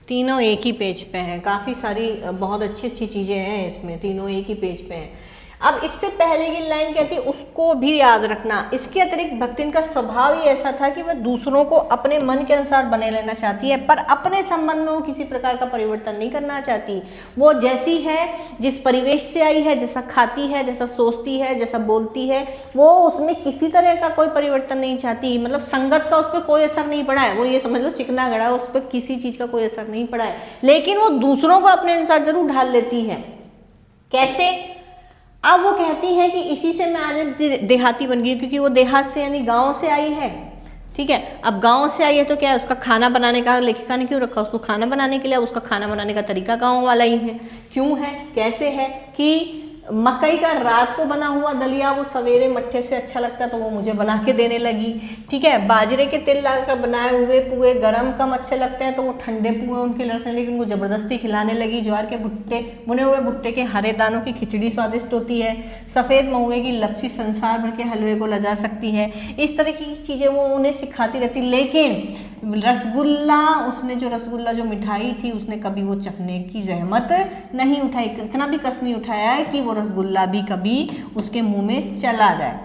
Speaker 1: तीनों एक ही पेज पे हैं, काफ़ी सारी बहुत अच्छी अच्छी चीज़ें हैं इसमें, तीनों एक ही पेज पे हैं। अब इससे पहले की लाइन कहती है उसको भी याद रखना। इसके अतिरिक्त भक्तिन का स्वभाव ही ऐसा था कि वह दूसरों को अपने मन के अनुसार बने लेना चाहती है, पर अपने संबंध में वो किसी प्रकार का परिवर्तन नहीं करना चाहती। वो जैसी है, जिस परिवेश से आई है, जैसा खाती है, जैसा सोचती है, जैसा बोलती है, वो उसमें किसी तरह का कोई परिवर्तन नहीं चाहती। मतलब संगत का उस पर कोई असर नहीं पड़ा है, वो ये समझ लो चिकना गड़ा, उस पर किसी चीज़ का कोई असर नहीं पड़ा है, लेकिन वो दूसरों को अपने अनुसार जरूर ढाल लेती है। कैसे? अब वो कहती है कि इसी से मैं आज देहाती बन गई, क्योंकि वो देहात से यानी गांव से आई है। ठीक है, अब गांव से आई है तो क्या है, उसका खाना बनाने का लेखिका ने क्यों रखा उसको खाना बनाने के लिए, उसका खाना बनाने का तरीका गांव वाला ही है। क्यों है, कैसे है कि मकई का रात को बना हुआ दलिया वो सवेरे मट्ठे से अच्छा लगता है तो वो मुझे बना के देने लगी। ठीक है, बाजरे के तेल लगाकर बनाए हुए पुए गरम कम अच्छे लगते हैं तो वो ठंडे पुए उनके लड़ने लगी, उनको ज़बरदस्ती खिलाने लगी। ज्वार के भुट्टे, बुने हुए भुट्टे के हरे दानों की खिचड़ी स्वादिष्ट होती है। सफ़ेद महुए की लपसी संसार भर के हलवे को लजा सकती है। इस तरह की चीज़ें वो उन्हें सिखाती रहती। लेकिन रसगुल्ला, उसने जो रसगुल्ला जो मिठाई थी उसने कभी वो चखने की जहमत नहीं उठाई, इतना भी कष्ट नहीं उठाया है कि वो रसगुल्ला भी कभी उसके मुंह में चला जाए।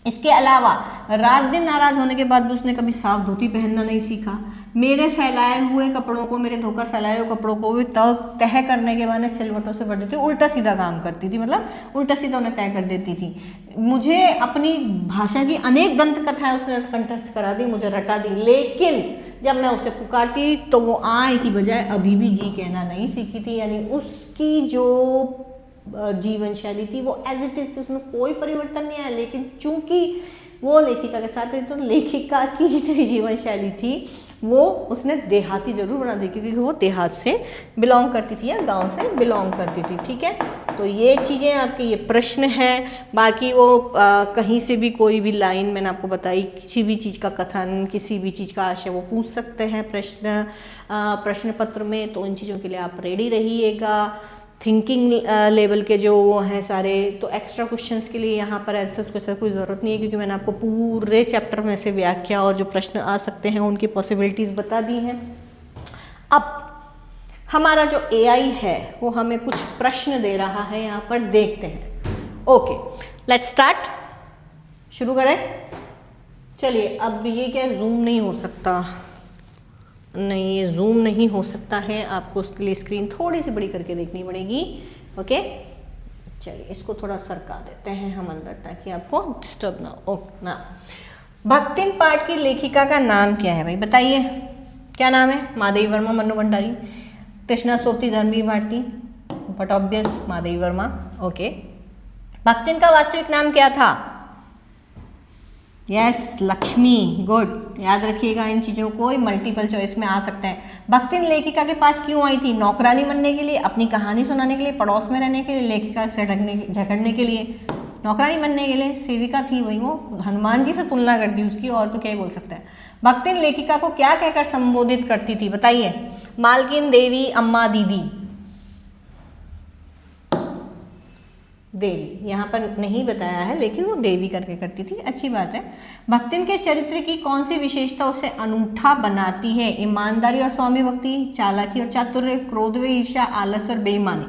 Speaker 1: इसके अलावा रात दिन नाराज होने के बाद भी उसने कभी साफ धोती पहनना नहीं सीखा। मेरे फैलाए हुए कपड़ों को, मेरे धोकर फैलाए हुए कपड़ों को भी तह करने के बाद सिलवटों से भर देती, उल्टा सीधा काम करती थी, मतलब उल्टा सीधा उन्हें तय कर देती थी। मुझे अपनी भाषा की अनेक दंत कथाएं उसने कंठस्थ करा दी, मुझे रटा दी, लेकिन जब मैं उसे पुकारती तो वो आए की बजाय अभी भी जी कहना नहीं सीखी थी। यानी उसकी जो जीवन शैली थी वो एज इट इज, उसमें कोई परिवर्तन नहीं आया, लेकिन चूंकि वो लेखिका के साथ रही तो लेखिका की जितनी जीवन शैली थी वो उसने देहाती जरूर बना दी, क्योंकि वो देहात से बिलोंग करती थी या गांव से बिलोंग करती थी। ठीक है, तो ये चीज़ें आपके ये प्रश्न है। बाकी वो कहीं से भी कोई भी लाइन मैंने आपको बताई, किसी भी चीज़ का कथन, किसी भी चीज़ का आशय वो पूछ सकते हैं प्रश्न पत्र में, तो इन चीज़ों के लिए आप रेडी रहिएगा। थिंकिंग लेवल के जो वो हैं सारे, तो एक्स्ट्रा क्वेश्चंस के लिए यहाँ पर ऐसा कोई ज़रूरत नहीं है, क्योंकि मैंने आपको पूरे चैप्टर में से व्याख्या और जो प्रश्न आ सकते हैं उनकी पॉसिबिलिटीज़ बता दी हैं। अब हमारा जो AI है वो हमें कुछ प्रश्न दे रहा है, यहाँ पर देखते हैं। ओके, लेट्स स्टार्ट, शुरू करें। चलिए, अब ये क्या जूम नहीं हो सकता, नहीं ये जूम नहीं हो सकता है, आपको उसके लिए स्क्रीन थोड़ी सी बड़ी करके देखनी पड़ेगी। ओके, चलिए इसको थोड़ा सरका देते हैं हम अंदर ताकि आपको डिस्टर्ब ना हो ना। भक्तिन पाठ की लेखिका का नाम क्या है भाई, बताइए क्या नाम है? Madhavi Verma, Mannu Bhandari, Krishna Sobti, Dharamvir Bharati, but obvious Madhavi Verma. Okay, Bhaktin का वास्तविक नाम क्या था? यस, लक्ष्मी। गुड, याद रखिएगा इन चीज़ों को, मल्टीपल चॉइस में आ सकते हैं। भक्तिन लेखिका के पास क्यों आई थी? नौकरानी बनने के लिए, अपनी कहानी सुनाने के लिए, पड़ोस में रहने के लिए, लेखिका से झगड़ने के लिए? नौकरानी बनने के लिए, सेविका थी वही, वो हनुमान जी से तुलना कर दी उसकी, और तो क्या ही बोल सकते हैं। भक्तिन लेखिका को क्या कहकर संबोधित करती थी, बताइए? मालकिन, देवी, अम्मा, दीदी। देवी, यहाँ पर नहीं बताया है लेकिन वो देवी करके करती थी, अच्छी बात है। भक्तिन के चरित्र की कौन सी विशेषता उसे अनूठा बनाती है? ईमानदारी और स्वामी भक्ति, चालाकी और चातुर्य, क्रोध व ईर्ष्या, आलस और बेईमानी।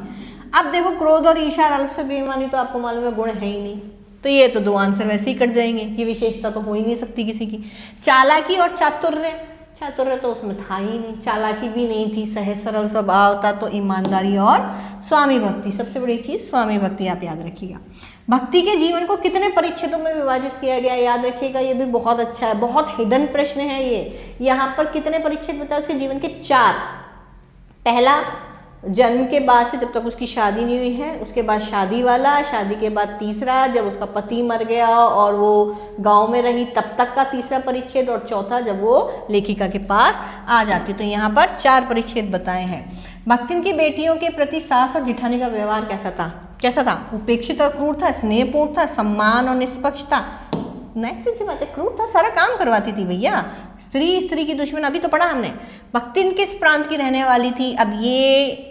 Speaker 1: अब देखो क्रोध और ईर्ष्या, आलस और बेईमानी तो आपको मालूम है गुण है ही नहीं, तो ये तो दो आंसर वैसे ही कट जाएंगे, ये विशेषता तो हो ही नहीं सकती किसी की। चालाकी और चातुर्य, चातुर्य तो उसमें था ही नहीं, चालाकी भी नहीं थी, सहज सरल स्वभाव था। तो ईमानदारी और स्वामी भक्ति, सबसे बड़ी चीज स्वामी भक्ति, आप याद रखिएगा। भक्ति के जीवन को कितने परिच्छेदों में विभाजित किया गया, याद रखिएगा, ये भी बहुत अच्छा है, बहुत हिडन प्रश्न है ये। यहाँ पर कितने परिच्छेद बताए उसके जीवन के? 4। पहला जन्म के बाद से जब तक उसकी शादी नहीं हुई है, उसके बाद शादी वाला, शादी के बाद तीसरा जब उसका पति मर गया और वो गांव में रही तब तक का तीसरा परिच्छेद, और चौथा जब वो लेखिका के पास आ जाती। तो यहाँ पर 4 परिच्छेद बताए हैं। भक्तिन की बेटियों के प्रति सास और जिठानी का व्यवहार कैसा था? कैसा था? उपेक्षित और क्रूर था, स्नेहपूर्ण था, सम्मान और निष्पक्ष था। नेक्स्ट सी बात है, क्रूर था, सारा काम करवाती थी भैया, स्त्री की दुश्मन, अभी तो पढ़ा हमने। भक्तिन किस प्रांत की रहने वाली थी? अब ये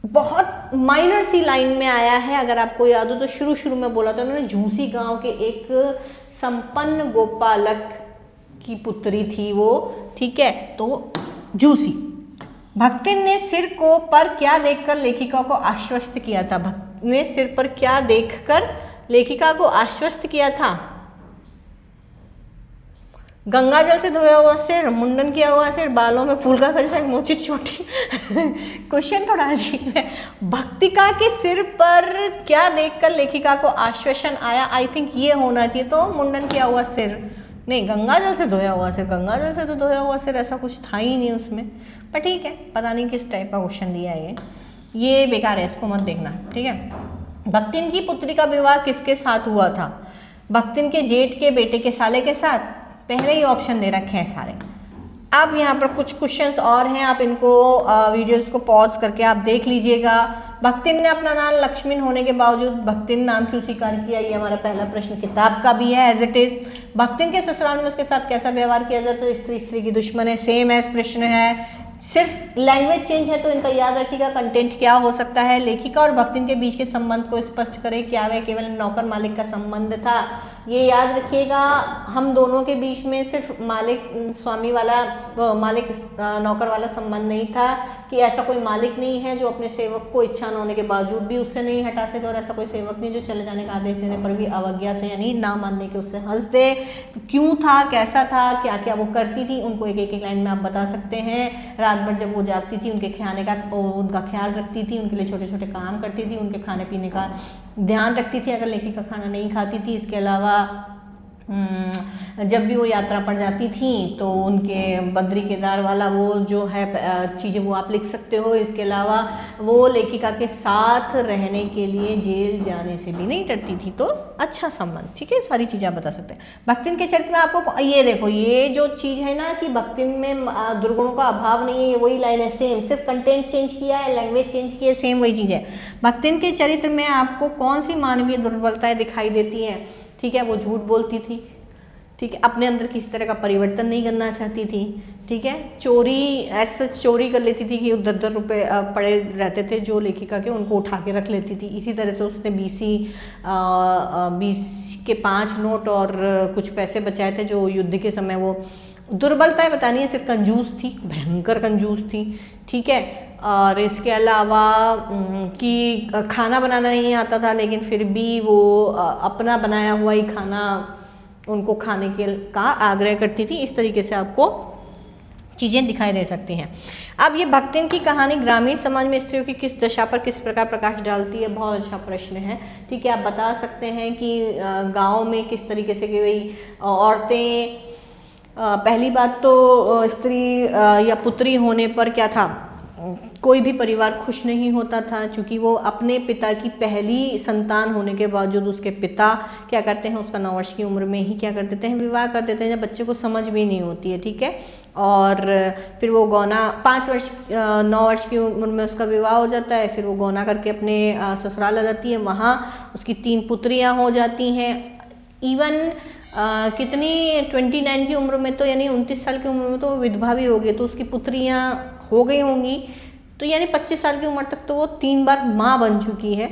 Speaker 1: बहुत माइनर सी लाइन में आया है, अगर आपको याद हो तो शुरू में बोला था उन्होंने, झूसी गांव के एक संपन्न गोपालक की पुत्री थी वो, ठीक है, तो झूसी। भक्तिन ने सिर को पर क्या देखकर लेखिका को आश्वस्त किया था? भक्तिन ने सिर पर क्या देखकर लेखिका को आश्वस्त किया था? गंगा जल से धोया हुआ सिर, मुंडन किया हुआ सिर, बालों में फूल का गजरा, एक मोची चोटी। क्वेश्चन थोड़ा अजीब है। भक्तिका के सिर पर क्या देखकर लेखिका को आश्वासन आया? आई थिंक ये होना चाहिए, तो मुंडन किया हुआ सिर नहीं, गंगा जल से धोया हुआ सिर, गंगा जल से तो धोया हुआ सिर ऐसा कुछ था ही नहीं उसमें, पर ठीक है, पता नहीं किस टाइप का क्वेश्चन दिया है ये बेकार है, इसको मत देखना, ठीक है। भक्तिन की पुत्री का विवाह किसके साथ हुआ था? भक्तिन के जेठ के बेटे के साले के साथ, पहले ही ऑप्शन दे रखे हैं सारे। अब यहाँ पर कुछ क्वेश्चंस और हैं, आप इनको वीडियोस को पॉज करके आप देख लीजिएगा। भक्तिन ने अपना नाम लक्ष्मण होने के बावजूद भक्तिन नाम क्यों स्वीकार किया? ये हमारा पहला प्रश्न किताब का भी है एज इट इज। भक्तिन के ससुराल में उसके साथ कैसा व्यवहार किया जाता है? स्त्री की दुश्मन है, सेम एज प्रश्न है, सिर्फ लैंग्वेज चेंज है, तो इनका याद रखिएगा कंटेंट क्या हो सकता है। लेखिका और भक्तिन के बीच के संबंध को स्पष्ट करें, क्या वह केवल नौकर मालिक का संबंध था? ये याद रखिएगा, हम दोनों के बीच में सिर्फ मालिक स्वामी वाला, मालिक नौकर वाला संबंध नहीं था, कि ऐसा कोई मालिक नहीं है जो अपने सेवक को इच्छा न होने के बावजूद भी उससे नहीं हटा सके, और ऐसा कोई सेवक नहीं जो चले जाने का आदेश देने पर भी अवज्ञा से यानी ना मानने के उससे हंस दे। क्यों था, कैसा था, क्या क्या वो करती थी, उनको एक एक लाइन में आप बता सकते हैं। रात भर जब वो जागती थी उनके खाने का उनका ख्याल रखती थी, उनके लिए छोटे छोटे काम करती थी, उनके खाने पीने का ध्यान रखती थी अगर लेखिका खाना नहीं खाती थी। इसके अलावा जब भी वो यात्रा पर जाती थी तो उनके बद्री केदार वाला वो जो है चीज़ें वो आप लिख सकते हो। इसके अलावा वो लेखिका के साथ रहने के लिए जेल जाने से भी नहीं डरती थी, तो अच्छा संबंध, ठीक है, सारी चीज़ें आप बता सकते हैं। भक्तिन के चरित्र में आपको ये देखो, ये जो चीज़ है ना कि भक्तिन में दुर्गुणों का अभाव नहीं है, वही लाइन है सेम, सिर्फ कंटेंट चेंज किया है, लैंग्वेज चेंज की है, सेम वही चीज़ है। भक्तिन के चरित्र में आपको कौन सी मानवीय दुर्बलताएं दिखाई देती हैं? ठीक है, वो झूठ बोलती थी, ठीक है, अपने अंदर किसी तरह का परिवर्तन नहीं करना चाहती थी, ठीक है, चोरी ऐसा चोरी कर लेती थी कि उधर उधर रुपये पड़े रहते थे जो लेखिका के, उनको उठा के रख लेती थी। इसी तरह से उसने 20 के 5 नोट और कुछ पैसे बचाए थे जो युद्ध के समय वो दुर्बलताएं बतानी है। सिर्फ कंजूस थी, भयंकर कंजूस थी, ठीक है। और इसके अलावा कि खाना बनाना नहीं आता था लेकिन फिर भी वो अपना बनाया हुआ ही खाना उनको खाने के का आग्रह करती थी। इस तरीके से आपको चीज़ें दिखाई दे सकती हैं। अब ये भक्तिन की कहानी ग्रामीण समाज में स्त्रियों की किस दशा पर किस प्रकार प्रकाश डालती है? बहुत अच्छा प्रश्न है, ठीक है। आप बता सकते हैं कि गांव में किस तरीके से कि भाई औरतें, पहली बात तो स्त्री या पुत्री होने पर क्या था, कोई भी परिवार खुश नहीं होता था, क्योंकि वो अपने पिता की पहली संतान होने के बावजूद उसके पिता क्या करते हैं, उसका 9 वर्ष की उम्र में ही क्या कर देते हैं, विवाह कर देते हैं, जब बच्चे को समझ भी नहीं होती है, ठीक है। और फिर वो गौना 9 वर्ष की उम्र में उसका विवाह हो जाता है, फिर वो गौना करके अपने ससुराल आ जाती है, वहाँ उसकी 3 पुत्रियाँ हो जाती हैं। इवन कितनी 29 की उम्र में तो यानी 29 साल की उम्र में तो विधवा भी हो गई, तो उसकी पुत्रियाँ हो गई होंगी, तो यानी 25 साल की उम्र तक तो वो 3 बार माँ बन चुकी है।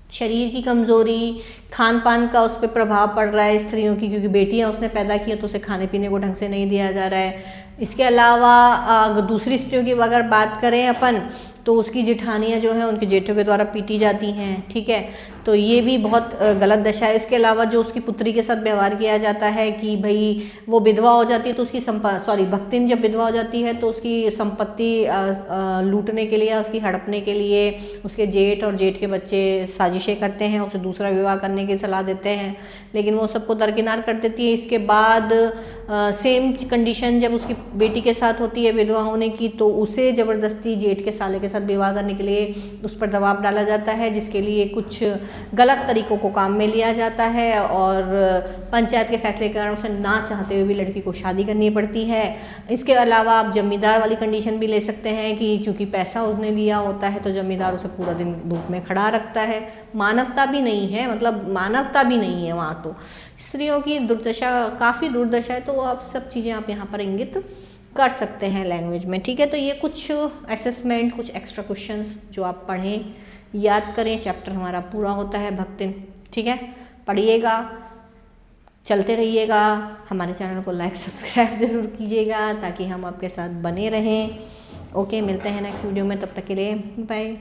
Speaker 1: शरीर की कमज़ोरी, खान पान का उस पर प्रभाव पड़ रहा है स्त्रियों की, क्योंकि बेटियां उसने पैदा की हैं तो उसे खाने पीने को ढंग से नहीं दिया जा रहा है। इसके अलावा अगर दूसरी स्त्रियों की अगर बात करें अपन, तो उसकी जेठानियाँ जो हैं उनके जेठों के द्वारा पीटी जाती हैं, ठीक है, तो ये भी बहुत गलत दशा है। इसके अलावा जो उसकी पुत्री के साथ व्यवहार किया जाता है कि भाई वो विधवा हो जाती है तो उसकी भक्तिन जब विधवा हो जाती है तो उसकी संपत्ति लूटने के लिए, उसकी हड़पने के लिए उसके जेठ और जेठ के बच्चे साजिशें करते हैं, उसे दूसरा विवाह करने की सलाह देते हैं, लेकिन वो सबको दरकिनार कर देती है। इसके बाद सेम कंडीशन जब उसकी बेटी के साथ होती है विधवा होने की, तो उसे ज़बरदस्ती जेठ के साले के साथ विवाह करने के लिए उस पर दबाव डाला जाता है, जिसके लिए कुछ गलत तरीकों को काम में लिया जाता है और पंचायत के फैसले के कारण उसे ना चाहते हुए भी लड़की को शादी करनी पड़ती है। इसके अलावा आप जमींदार वाली कंडीशन भी ले सकते हैं कि चूंकि पैसा उसने लिया होता है तो जमींदार उसे पूरा दिन धूप में खड़ा रखता है। मानवता भी नहीं है, मतलब मानवता भी नहीं है वहाँ, तो स्त्रियों की दुर्दशा, काफ़ी दुर्दशा है। तो आप सब चीज़ें आप यहाँ पर इंगित कर सकते हैं लैंग्वेज में, ठीक है। तो ये कुछ असेसमेंट, कुछ एक्स्ट्रा क्वेश्चंस जो आप पढ़ें, याद करें, चैप्टर हमारा पूरा होता है भक्तिन, ठीक है। पढ़िएगा, चलते रहिएगा, हमारे चैनल को लाइक सब्सक्राइब ज़रूर कीजिएगा ताकि हम आपके साथ बने रहें। ओके, मिलते हैं नेक्स्ट वीडियो में, तब तक के लिए बाय।